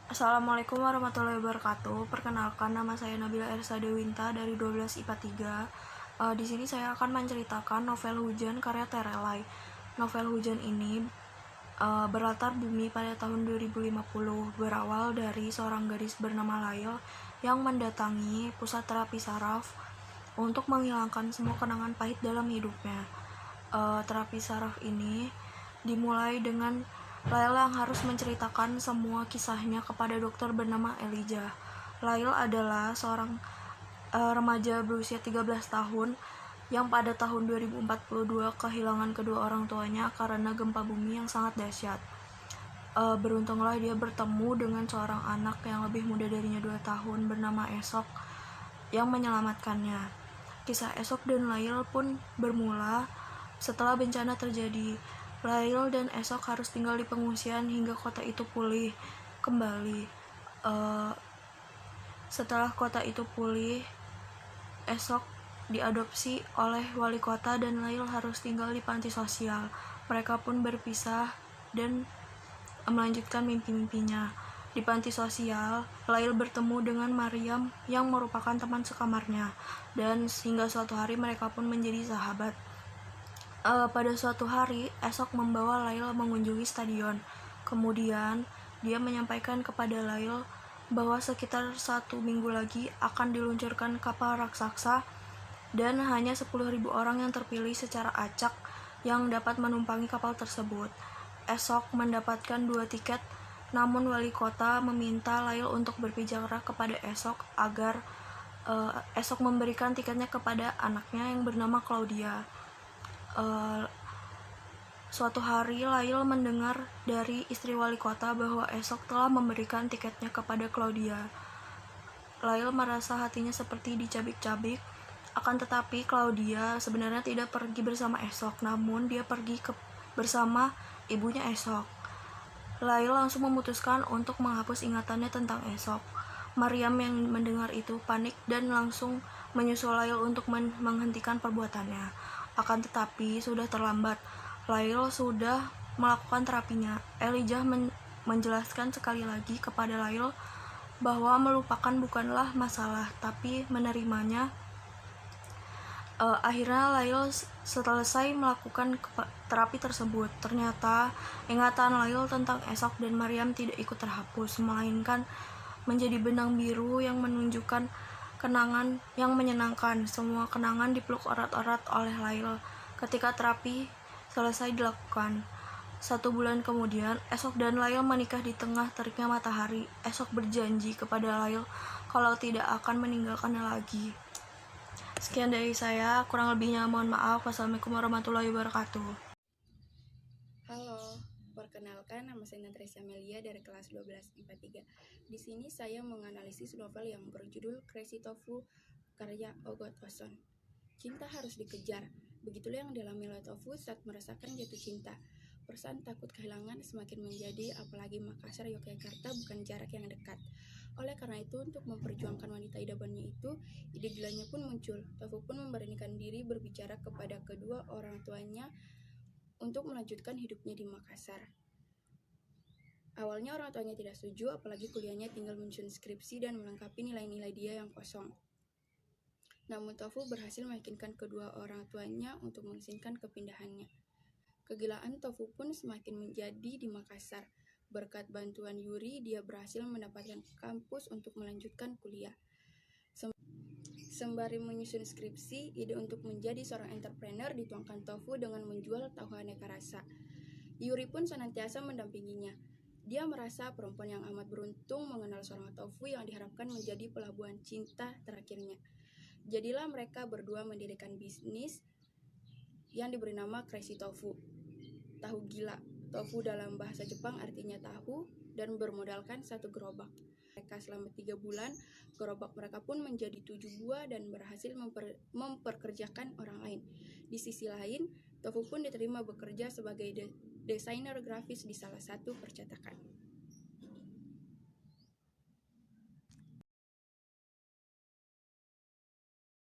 Assalamualaikum warahmatullahi wabarakatuh. Perkenalkan, nama saya Nabila Ersa Dewinta dari 12 IPA 3. Di sini saya akan menceritakan novel Hujan karya Terelai. Novel Hujan ini berlatar bumi pada tahun 2050, berawal dari seorang gadis bernama Lail yang mendatangi pusat terapi saraf untuk menghilangkan semua kenangan pahit dalam hidupnya. Terapi saraf ini dimulai dengan Lail yang harus menceritakan semua kisahnya kepada dokter bernama Elijah. Lail adalah seorang remaja berusia 13 tahun yang pada tahun 2042 kehilangan kedua orang tuanya karena gempa bumi yang sangat dahsyat. Beruntunglah dia bertemu dengan seorang anak yang lebih muda darinya 2 tahun bernama Esok yang menyelamatkannya. Kisah Esok dan Lail pun bermula setelah bencana terjadi. Lail dan Esok harus tinggal di pengungsian hingga kota itu pulih kembali. Setelah kota itu pulih, Esok diadopsi oleh wali kota dan Lail harus tinggal di panti sosial. Mereka pun berpisah dan melanjutkan mimpi-mimpinya. Di panti sosial, Lail bertemu dengan Mariam yang merupakan teman sekamarnya, dan hingga suatu hari mereka pun menjadi sahabat. Pada suatu hari, Esok membawa Lail mengunjungi stadion. Kemudian, dia menyampaikan kepada Lail bahwa sekitar 1 minggu lagi akan diluncurkan kapal raksasa dan hanya 10.000 orang yang terpilih secara acak yang dapat menumpangi kapal tersebut. Esok mendapatkan 2 tiket, namun wali kota meminta Lail untuk berbicara kepada Esok agar Esok memberikan tiketnya kepada anaknya yang bernama Claudia. Suatu hari, Lail mendengar dari istri wali kota bahwa Esok telah memberikan tiketnya kepada Claudia. Lail merasa hatinya seperti dicabik-cabik, akan tetapi Claudia sebenarnya tidak pergi bersama Esok, namun dia pergi bersama ibunya Esok. Lail langsung memutuskan untuk menghapus ingatannya tentang Esok. Mariam yang mendengar itu panik dan langsung menyusul Lail untuk menghentikan perbuatannya. Akan tetapi sudah terlambat. Lail sudah melakukan terapinya. Elijah menjelaskan sekali lagi kepada Lail bahwa melupakan bukanlah masalah, tapi menerimanya. Akhirnya Lail selesai melakukan terapi tersebut. Ternyata ingatan Lail tentang Esok dan Mariam tidak ikut terhapus, melainkan menjadi benang biru yang menunjukkan kenangan yang menyenangkan. Semua kenangan dipeluk erat-erat oleh Lail ketika terapi selesai dilakukan. 1 bulan kemudian, Esok dan Lail menikah di tengah teriknya matahari. Esok berjanji kepada Lail kalau tidak akan meninggalkannya lagi. Sekian dari saya, kurang lebihnya mohon maaf. Wassalamualaikum warahmatullahi wabarakatuh. Halo, perkenalkan nama saya Natasha Melia dari kelas 12 IPA 3. Di sini saya menganalisis novel yang berjudul Crazy Tofu karya Ogot Oson. Cinta harus dikejar, begitulah yang dialami oleh Tofu saat merasakan jatuh cinta. Perasaan takut kehilangan semakin menjadi, apalagi Makassar Yogyakarta bukan jarak yang dekat. Oleh karena itu, untuk memperjuangkan wanita idamannya itu, ide gilanya pun muncul. Tofu pun memberanikan diri berbicara kepada kedua orang tuanya untuk melanjutkan hidupnya di Makassar. Awalnya orang tuanya tidak setuju, apalagi kuliahnya tinggal menyusun skripsi dan melengkapi nilai-nilai dia yang kosong. Namun Tofu berhasil meyakinkan kedua orang tuanya untuk mengizinkan kepindahannya. Kegilaan Tofu pun semakin menjadi di Makassar. Berkat bantuan Yuri, dia berhasil mendapatkan kampus untuk melanjutkan kuliah. Sembari menyusun skripsi, ide untuk menjadi seorang entrepreneur dituangkan Tofu dengan menjual tahu aneka rasa. Yuri pun senantiasa mendampinginya. Dia merasa perempuan yang amat beruntung mengenal seorang Tofu yang diharapkan menjadi pelabuhan cinta terakhirnya. Jadilah mereka berdua mendirikan bisnis yang diberi nama Crazy Tofu. Tahu gila. Tofu dalam bahasa Jepang artinya tahu dan bermodalkan 1 gerobak. Mereka selama 3 bulan, gerobak mereka pun menjadi 7 buah dan berhasil memperkerjakan orang lain. Di sisi lain, Tofu pun diterima bekerja sebagai desainer grafis di salah satu percetakan.